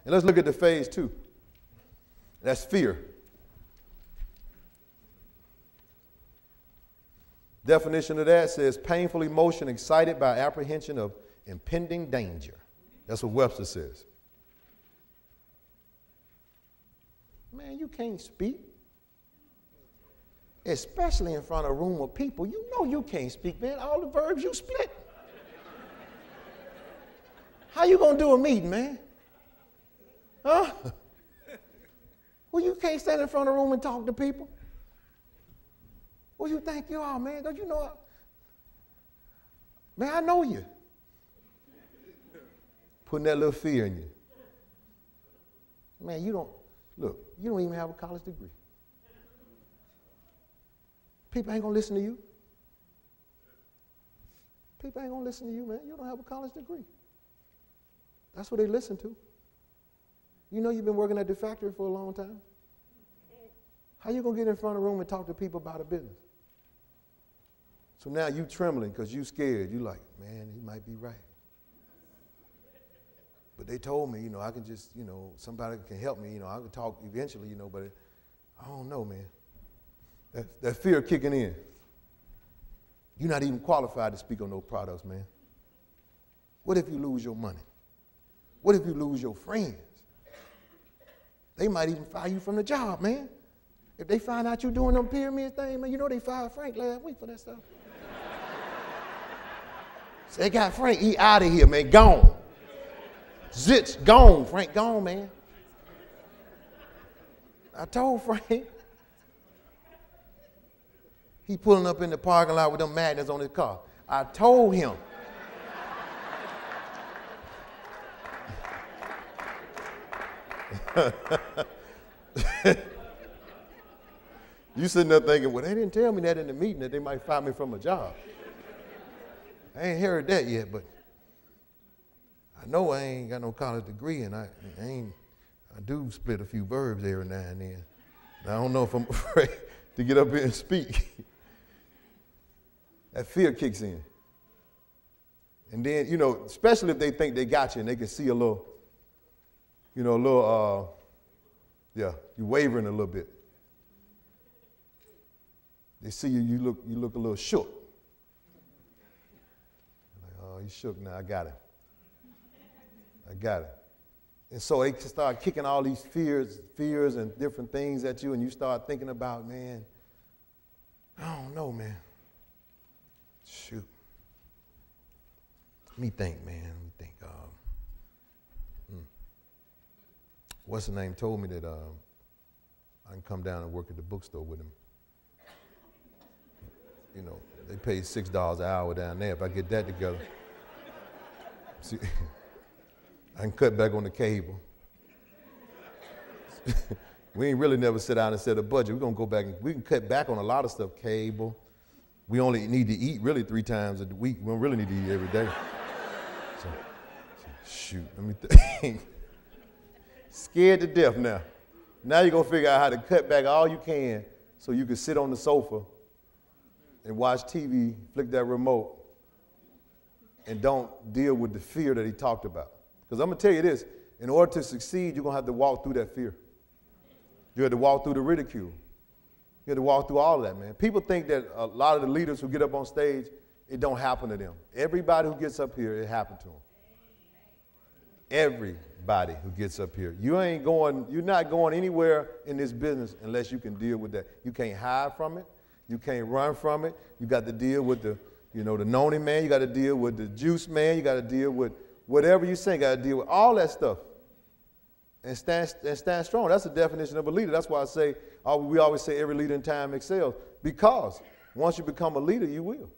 And let's look at the phase 2. That's fear. Definition of that says painful emotion excited by apprehension of impending danger. That's what Webster says. Man, you can't speak, especially in front of a room of people. You know you can't speak, man. All the verbs you split. How you gonna do a meeting, man? Huh? Well, you can't stand in front of a room and talk to people. Who you think you are, man? Don't you know? Man, I know you. Putting that little fear in you. Man, you don't even have a college degree. People ain't gonna listen to you. People ain't gonna listen to you, man. You don't have a college degree. That's what they listen to. You know you've been working at the factory for a long time. How you gonna get in front of a room and talk to people about a business? So now you trembling because you scared. You like, man, he might be right. But they told me, I can just, somebody can help me, I can talk eventually, but I don't know, man. That fear kicking in. You're not even qualified to speak on those products, man. What if you lose your money? What if you lose your friends? They might even fire you from the job, man. If they find out you doing them pyramid thing, man, they fired Frank last week for that stuff. So they got Frank, he out of here, man, gone. Zitch, gone. Frank, gone, man. I told Frank. He pulling up in the parking lot with them magnets on his car. I told him. You sitting there thinking, well, they didn't tell me that in the meeting that they might fire me from a job. I ain't heard that yet, but I know I ain't got no college degree, and I do split a few verbs every now and then. And I don't know if I'm afraid to get up here and speak. That fear kicks in. And then, especially if they think they got you and they can see a little, you wavering a little bit. They see you look a little shook. Like, oh, he's shook now, I got it. And so they start kicking all these fears and different things at you, and you start thinking about, man, I don't know, man. Shoot. Let me think. What's the name told me that I can come down and work at the bookstore with him. They pay $6 an hour down there. If I get that together, see, I can cut back on the cable. We ain't really never sit down and set a budget. We're going to go back and we can cut back on a lot of stuff. Cable. We only need to eat really 3 times a week. We don't really need to eat every day. So shoot, let me think. Scared to death now. Now you're going to figure out how to cut back all you can so you can sit on the sofa and watch TV, flick that remote, and don't deal with the fear that he talked about. Because I'm going to tell you this, in order to succeed, you're going to have to walk through that fear. You have to walk through the ridicule. You have to walk through all of that, man. People think that a lot of the leaders who get up on stage, it don't happen to them. Everybody who gets up here, it happened to them. Everybody who gets up here. You're not going anywhere in this business unless you can deal with that. You can't hide from it. You can't run from it. You got to deal with the Noni man. You got to deal with the juice man. You got to deal with whatever you say. You got to deal with all that stuff. And stand strong. That's the definition of a leader. That's why we always say every leader in time excels. Because once you become a leader, you will.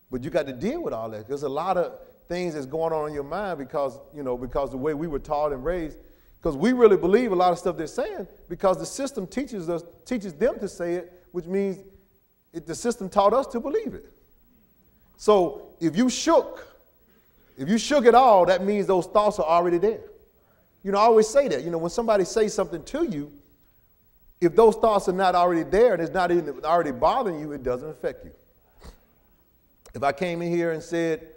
But you got to deal with all that. There's a lot of things that's going on in your mind because the way we were taught and raised. Because we really believe a lot of stuff they're saying because the system teaches them to say it, which means the system taught us to believe it. So if you shook at all, that means those thoughts are already there. I always say that. When somebody says something to you, if those thoughts are not already there and it's not even already bothering you, it doesn't affect you. If I came in here and said,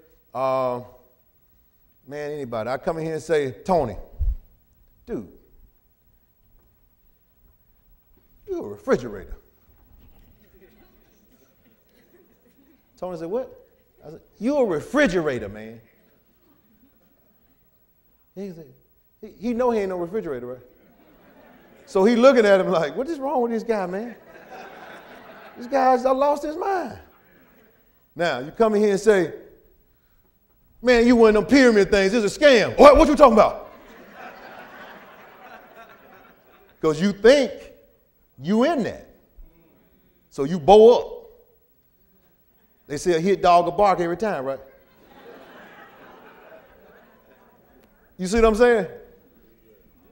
anybody, I come in here and say, Tony, dude, you're a refrigerator. Tony said, what? I said, you're a refrigerator, man. He said, he know he ain't no refrigerator, right? So he looking at him like, what is wrong with this guy, man? This guy's lost his mind. Now, you come in here and say, man, you one of them pyramid things. This is a scam. What you talking about? Because you think you in that. So you bow up. They say a hit dog will bark every time, right? You see what I'm saying?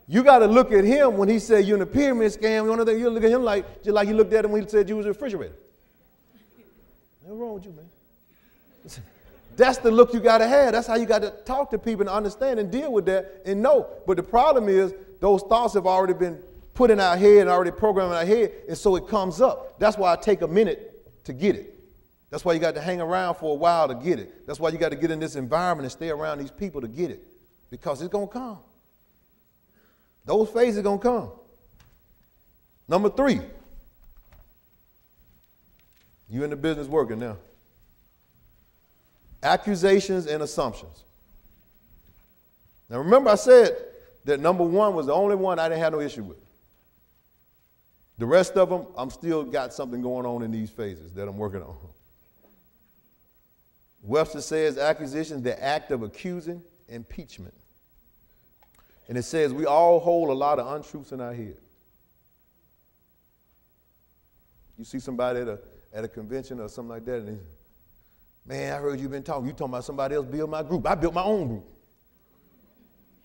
You got to look at him when he said you're in a pyramid scam. You look at him like, just like you looked at him when he said you was a refrigerator. What's wrong with you, man? That's the look you got to have. That's how you got to talk to people and understand and deal with that and know. But the problem is those thoughts have already been put in our head and already programmed in our head, and so it comes up. That's why I take a minute to get it. That's why you got to hang around for a while to get it. That's why you got to get in this environment and stay around these people to get it, because it's going to come. Those phases are going to come. Number 3, you in the business working now. Accusations and assumptions. Now remember I said that number 1 was the only one I didn't have no issue with. The rest of them, I'm still got something going on in these phases that I'm working on. Webster says accusations, the act of accusing, impeachment. And it says we all hold a lot of untruths in our head. You see somebody at a convention or something like that, and they, man, I heard you've been talking. You talking about somebody else build my group. I built my own group.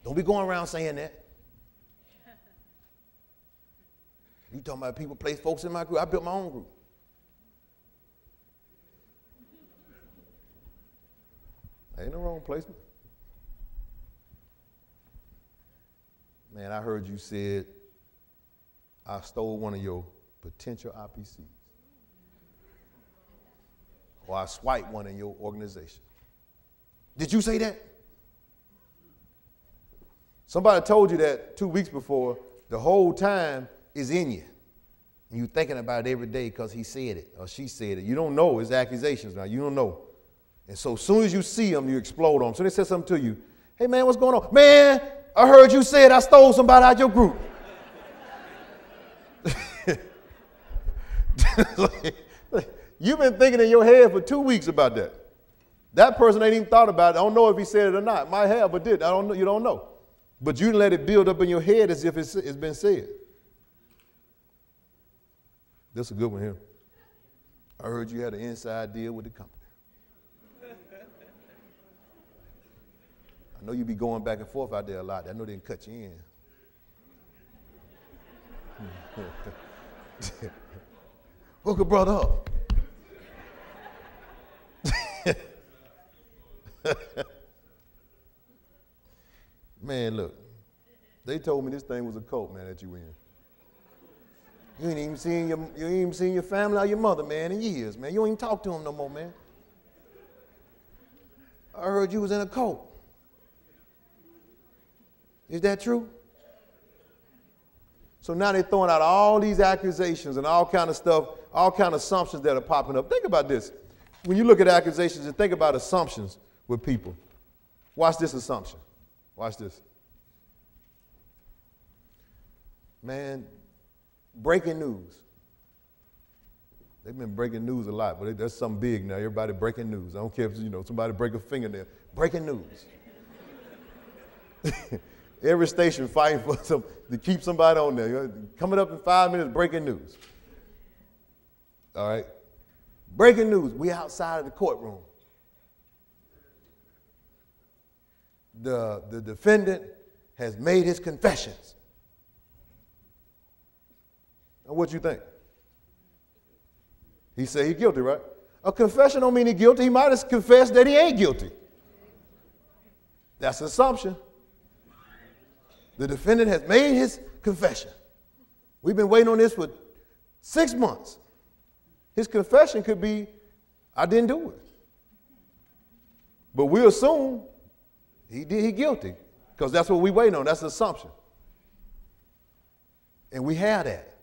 Don't be going around saying that. You talking about people place folks in my group. I built my own group. Ain't no wrong placement. Man, I heard you said I stole one of your potential IPCs. Or I swiped one in your organization. Did you say that? Somebody told you that 2 weeks before. The whole time is in you. And you're thinking about it every day because he said it or she said it. You don't know. It's accusations now. You don't know. And so as soon as you see them, you explode on them. So they said something to you. Hey, man, what's going on? Man, I heard you said I stole somebody out your group. You've been thinking in your head for 2 weeks about that. That person ain't even thought about it. I don't know if he said it or not. Might have, but did. I don't know. You don't know. But you let it build up in your head as if it's been said. This is a good one here. I heard you had an inside deal with the company. I know you be going back and forth out there a lot. I know they didn't cut you in. Hook a brother up. Man, look, they told me this thing was a cult, man, that you in. You ain't even seen your family or your mother, man, in years, man. You don't even talk to them no more, man. I heard you was in a cult. Is that true? So now they're throwing out all these accusations and all kind of stuff, all kind of assumptions that are popping up. Think about this. When you look at accusations and think about assumptions with people, watch this assumption. Watch this. Man, breaking news. They've been breaking news a lot, but that's something big now. Everybody breaking news. I don't care if, somebody break a fingernail. Breaking news. Every station fighting for to keep somebody on there. Coming up in 5 minutes, breaking news. All right? Breaking news. We outside of the courtroom. The defendant has made his confessions. Now, what you think? He said he's guilty, right? A confession don't mean he's guilty. He might have confessed that he ain't guilty. That's an assumption. The defendant has made his confession. We've been waiting on this for 6 months. His confession could be, I didn't do it. But we assume he guilty, because that's what we're waiting on. That's the assumption. And we have that.